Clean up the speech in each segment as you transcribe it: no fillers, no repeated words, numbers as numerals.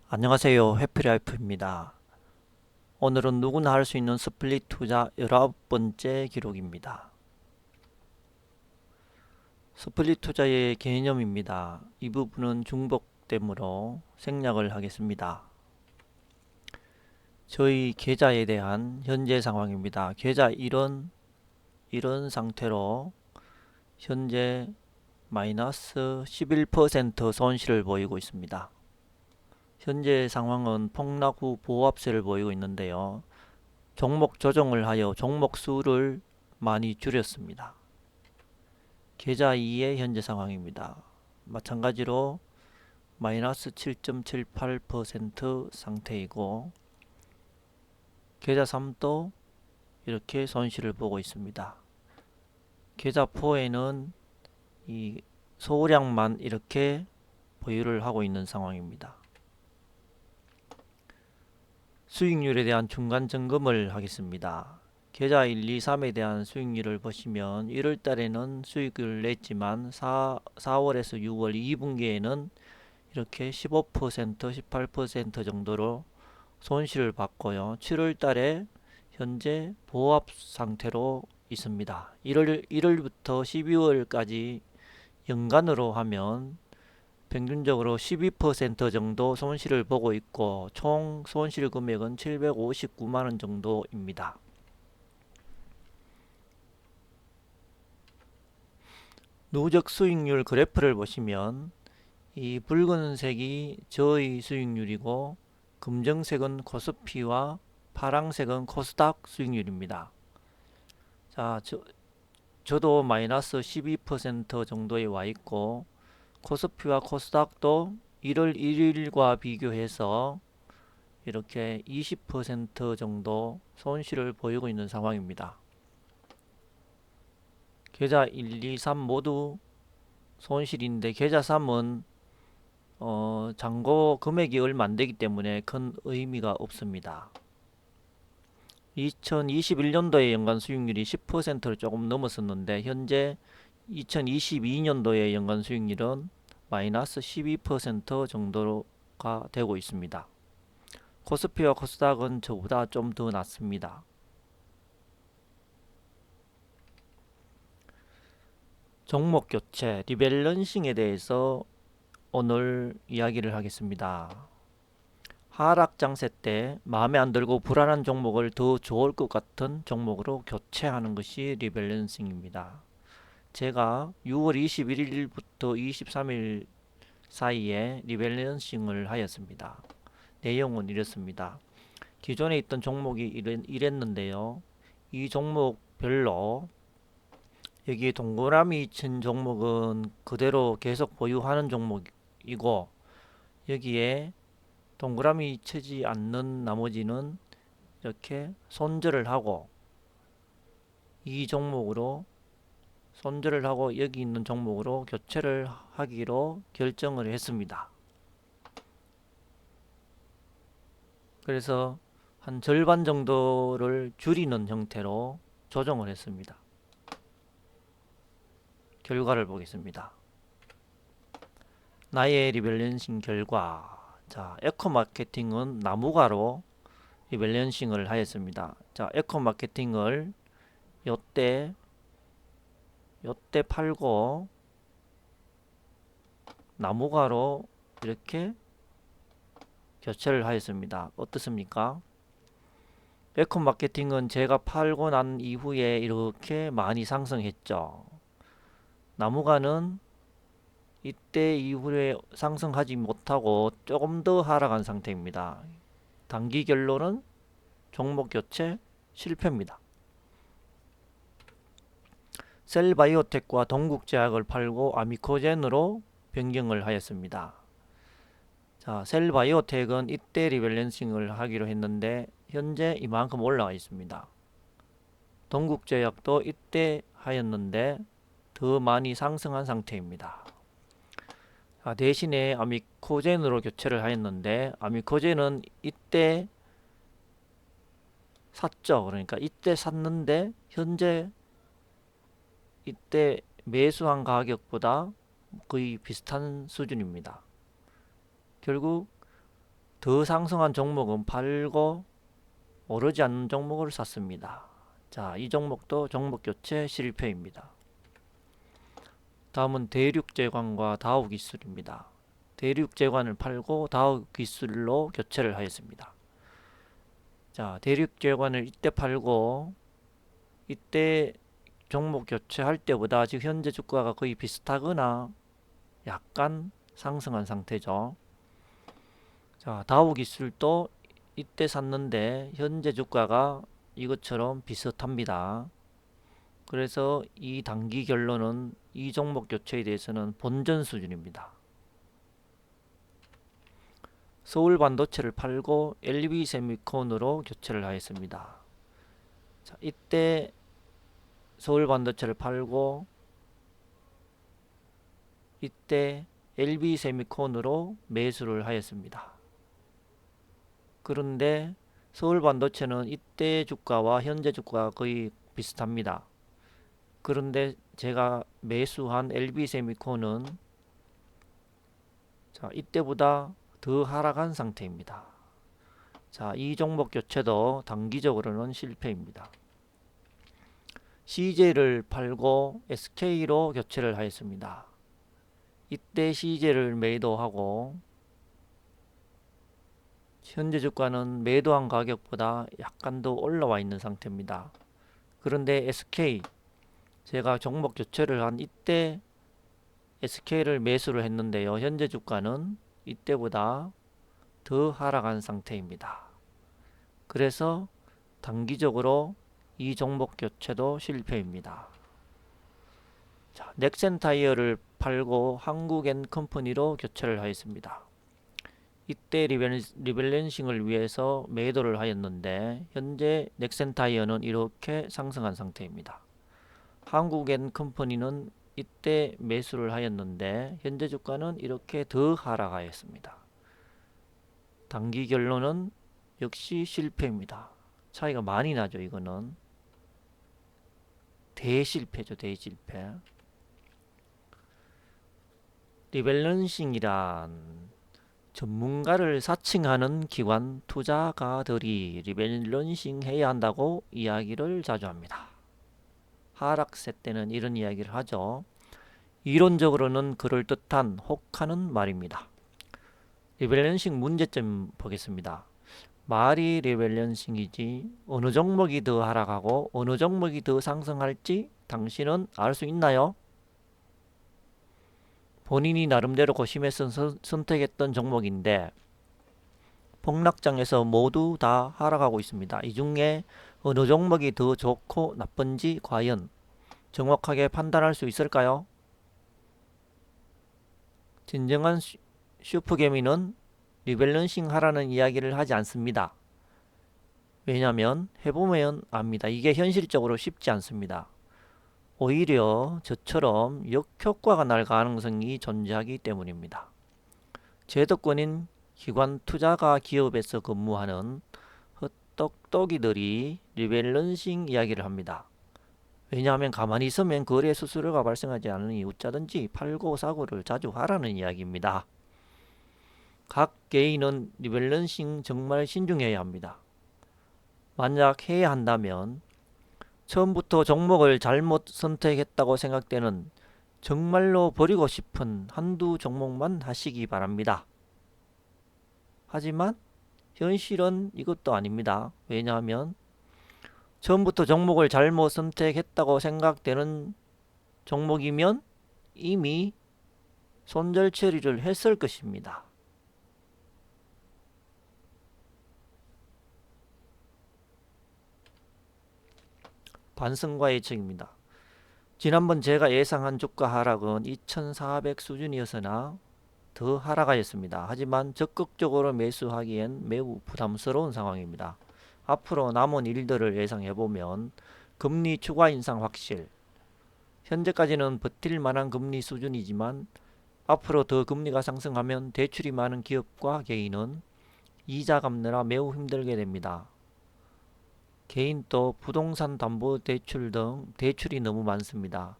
안녕하세요. 해피라이프입니다. 오늘은 누구나 할 수 있는 스플릿 투자 19번째 기록입니다. 스플릿 투자의 개념입니다. 이 부분은 중복되므로 생략을 하겠습니다. 저희 계좌에 대한 현재 상황입니다. 계좌 이런 상태로 현재 마이너스 11% 손실을 보이고 있습니다. 현재 상황은 폭락 후 보합세를 보이고 있는데요. 종목 조정을 하여 종목 수를 많이 줄였습니다. 계좌 2의 현재 상황입니다. 마찬가지로 마이너스 7.78% 상태이고 계좌 3도 이렇게 손실을 보고 있습니다. 계좌 4에는 이 소량만 이렇게 보유를 하고 있는 상황입니다. 수익률에 대한 중간 점검을 하겠습니다. 계좌 1, 2, 3에 대한 수익률을 보시면 1월 달에는 수익을 냈지만 4월에서 6월 2분기에는 이렇게 15%, 18% 정도로 손실을 봤고요. 7월 달에 현재 보합 상태로 있습니다. 1월부터 12월까지 연간으로 하면 평균적으로 12% 정도 손실을 보고 있고 총 손실 금액은 759만원 정도입니다. 누적 수익률 그래프를 보시면 이 붉은색이 저의 수익률이고 금정색은 코스피와 파랑색은 코스닥 수익률입니다. 자, 저도 마이너스 12% 정도에 와 있고 코스피와 코스닥도 1월 1일과 비교해서 이렇게 20% 정도 손실을 보이고 있는 상황입니다. 계좌 1, 2, 3 모두 손실인데 계좌 3은 잔고 금액이 얼마 안 되기 때문에 큰 의미가 없습니다. 2021년도의 연간 수익률이 10%를 조금 넘었었는데 현재 2022년도의 연간 수익률은 마이너스 12% 정도가 되고 있습니다. 코스피와 코스닥은 저보다 좀 더 낮습니다. 종목 교체, 리밸런싱에 대해서 오늘 이야기를 하겠습니다. 하락 장세 때 마음에 안 들고 불안한 종목을 더 좋을 것 같은 종목으로 교체하는 것이 리밸런싱입니다. 제가 6월 21일부터 23일 사이에 리밸런싱을 하였습니다. 내용은 이렇습니다. 기존에 있던 종목이 이랬는데요. 이 종목별로 여기 동그라미 친 종목은 그대로 계속 보유하는 종목이고 여기에 동그라미 치지 않는 나머지는 이렇게 손절을 하고 이 종목으로 손절을 하고 여기 있는 종목으로 교체를 하기로 결정을 했습니다. 그래서 한 절반 정도를 줄이는 형태로 조정을 했습니다. 결과를 보겠습니다. 나의 리밸런싱 결과. 자, 에코마케팅은 나무가로 리밸런싱을 하였습니다. 자, 에코마케팅을 요때 팔고 나무가로 이렇게 교체를 하였습니다. 어떻습니까? 에코마케팅은 제가 팔고 난 이후에 이렇게 많이 상승했죠. 나무가는 이때 이후에 상승하지 못하고 조금 더 하락한 상태입니다. 단기 결론은 종목 교체 실패입니다. 셀바이오텍과 동국제약을 팔고 아미코젠으로 변경을 하였습니다. 자, 셀바이오텍은 이때 리밸런싱을 하기로 했는데 현재 이만큼 올라와 있습니다. 동국제약도 이때 하였는데 더 많이 상승한 상태입니다. 자, 대신에 아미코젠으로 교체를 하였는데 아미코젠은 이때 샀죠. 그러니까 이때 샀는데 현재 이때 매수한 가격보다 거의 비슷한 수준입니다. 결국 더 상승한 종목은 팔고 오르지 않는 종목을 샀습니다. 자, 이 종목도 종목 교체 실패입니다. 다음은 대륙제관과 다우기술입니다. 대륙제관을 팔고 다우기술로 교체를 하였습니다. 자, 대륙제관을 이때 팔고 이때 종목 교체할 때보다 지금 현재 주가가 거의 비슷하거나 약간 상승한 상태죠. 자, 다우기술도 이때 샀는데 현재 주가가 이것처럼 비슷합니다. 그래서 이 단기 결론은 이 종목 교체에 대해서는 본전 수준입니다. 서울반도체를 팔고 LB세미콘으로 교체를 하였습니다. 자, 이때 서울반도체를 팔고 이때 LB세미콘으로 매수를 하였습니다. 그런데 서울반도체는 이때 주가와 현재 주가가 거의 비슷합니다. 그런데 제가 매수한 LB세미콘은 자, 이때보다 더 하락한 상태입니다. 자, 이 종목 교체도 단기적으로는 실패입니다. CJ를 팔고 SK로 교체를 하였습니다. 이때 CJ를 매도하고 현재 주가는 매도한 가격보다 약간 더 올라와 있는 상태입니다. 그런데 SK 제가 종목 교체를 한 이때 SK를 매수를 했는데요. 현재 주가는 이때보다 더 하락한 상태입니다. 그래서 단기적으로 이 종목 교체도 실패입니다. 자, 넥센타이어를 팔고 한국엔컴퍼니로 교체를 하였습니다. 이때 리밸런싱을 위해서 매도를 하였는데 현재 넥센타이어는 이렇게 상승한 상태입니다. 한국엔컴퍼니는 이때 매수를 하였는데 현재 주가는 이렇게 더 하락하였습니다. 단기 결론은 역시 실패입니다. 차이가 많이 나죠. 이거는 대실패죠. 대실패. 리밸런싱이란 전문가를 사칭하는 기관 투자가들이 리밸런싱 해야 한다고 이야기를 자주 합니다. 하락세 때는 이런 이야기를 하죠. 이론적으로는 그럴듯한 혹하는 말입니다. 리밸런싱 문제점 보겠습니다. 말이 리밸런싱이지 어느 종목이 더 하락하고 어느 종목이 더 상승할지 당신은 알 수 있나요? 본인이 나름대로 고심해서 선택했던 종목인데 폭락장에서 모두 다 하락하고 있습니다. 이 중에 어느 종목이 더 좋고 나쁜지 과연 정확하게 판단할 수 있을까요? 진정한 슈퍼개미는 리밸런싱 하라는 이야기를 하지 않습니다. 왜냐하면 해보면 압니다. 이게 현실적으로 쉽지 않습니다. 오히려 저처럼 역효과가 날 가능성이 존재하기 때문입니다. 제도권인 기관 투자가 기업에서 근무하는 헛똑똑이들이 리밸런싱 이야기를 합니다. 왜냐하면 가만히 있으면 거래 수수료가 발생하지 않으니 어쩌든지 팔고 사고를 자주 하라는 이야기입니다. 각 개인은 리밸런싱 정말 신중해야 합니다. 만약 해야 한다면 처음부터 종목을 잘못 선택했다고 생각되는 정말로 버리고 싶은 한두 종목만 하시기 바랍니다. 하지만 현실은 이것도 아닙니다. 왜냐하면 처음부터 종목을 잘못 선택했다고 생각되는 종목이면 이미 손절 처리를 했을 것입니다. 반성과 예측입니다. 지난번 제가 예상한 주가 하락은 2400 수준이었으나 더 하락하였습니다. 하지만 적극적으로 매수하기엔 매우 부담스러운 상황입니다. 앞으로 남은 일들을 예상해보면 금리 추가 인상 확실, 현재까지는 버틸 만한 금리 수준이지만 앞으로 더 금리가 상승하면 대출이 많은 기업과 개인은 이자 갚느라 매우 힘들게 됩니다. 개인도 부동산 담보 대출 등 대출이 너무 많습니다.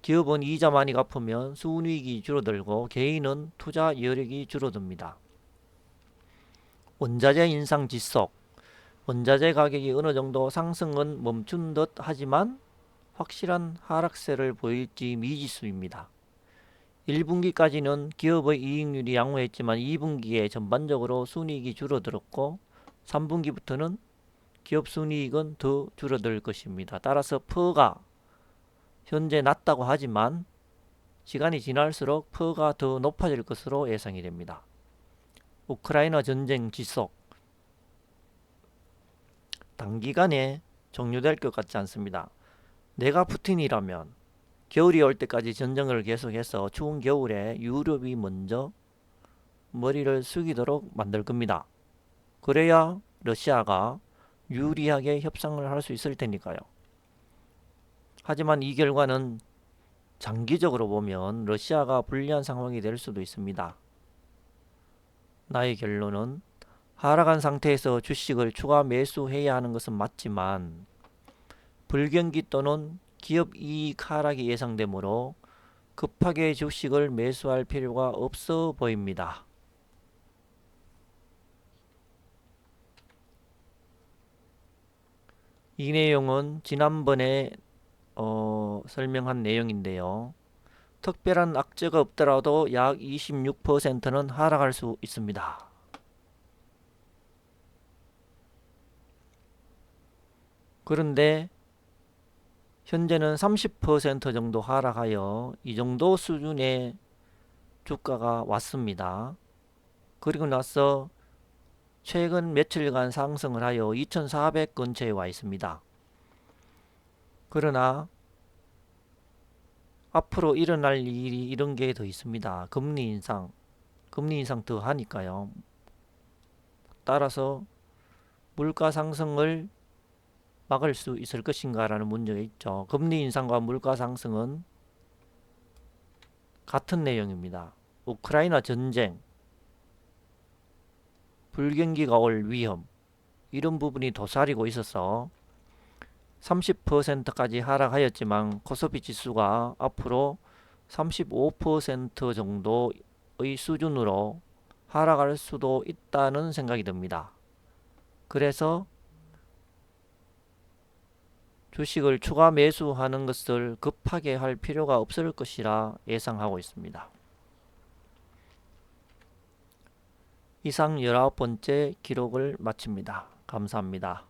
기업은 이자 많이 갚으면 순이익이 줄어들고 개인은 투자 여력이 줄어듭니다. 원자재 인상 지속. 원자재 가격이 어느 정도 상승은 멈춘 듯 하지만 확실한 하락세를 보일지 미지수입니다. 1분기까지는 기업의 이익률이 양호했지만 2분기에 전반적으로 순이익이 줄어들었고 3분기부터는 기업 순이익은 더 줄어들 것입니다. 따라서 퍼가 현재 낮다고 하지만 시간이 지날수록 퍼가 더 높아질 것으로 예상이 됩니다. 우크라이나 전쟁 지속. 단기간에 종료될 것 같지 않습니다. 내가 푸틴이라면 겨울이 올 때까지 전쟁을 계속해서 추운 겨울에 유럽이 먼저 머리를 숙이도록 만들 겁니다. 그래야 러시아가 유리하게 협상을 할 수 있을 테니까요. 하지만 이 결과는 장기적으로 보면 러시아가 불리한 상황이 될 수도 있습니다. 나의 결론은 하락한 상태에서 주식을 추가 매수해야 하는 것은 맞지만 불경기 또는 기업 이익 하락이 예상되므로 급하게 주식을 매수할 필요가 없어 보입니다. 이 내용은 지난번에 설명한 내용인데요. 특별한 악재가 없더라도 약 26%는 하락할 수 있습니다. 그런데 현재는 30% 정도 하락하여 이 정도 수준의 주가가 왔습니다. 그리고 나서 최근 며칠간 상승을 하여 2400 근처에 와 있습니다. 그러나 앞으로 일어날 일이 이런 게 더 있습니다. 금리 인상 더 하니까요. 따라서 물가 상승을 막을 수 있을 것인가 라는 문제가 있죠. 금리 인상과 물가 상승은 같은 내용입니다. 우크라이나 전쟁, 불경기가 올 위험, 이런 부분이 도사리고 있어서 30%까지 하락하였지만 코스피 지수가 앞으로 35% 정도의 수준으로 하락할 수도 있다는 생각이 듭니다. 그래서 주식을 추가 매수하는 것을 급하게 할 필요가 없을 것이라 예상하고 있습니다. 이상 19번째 기록을 마칩니다. 감사합니다.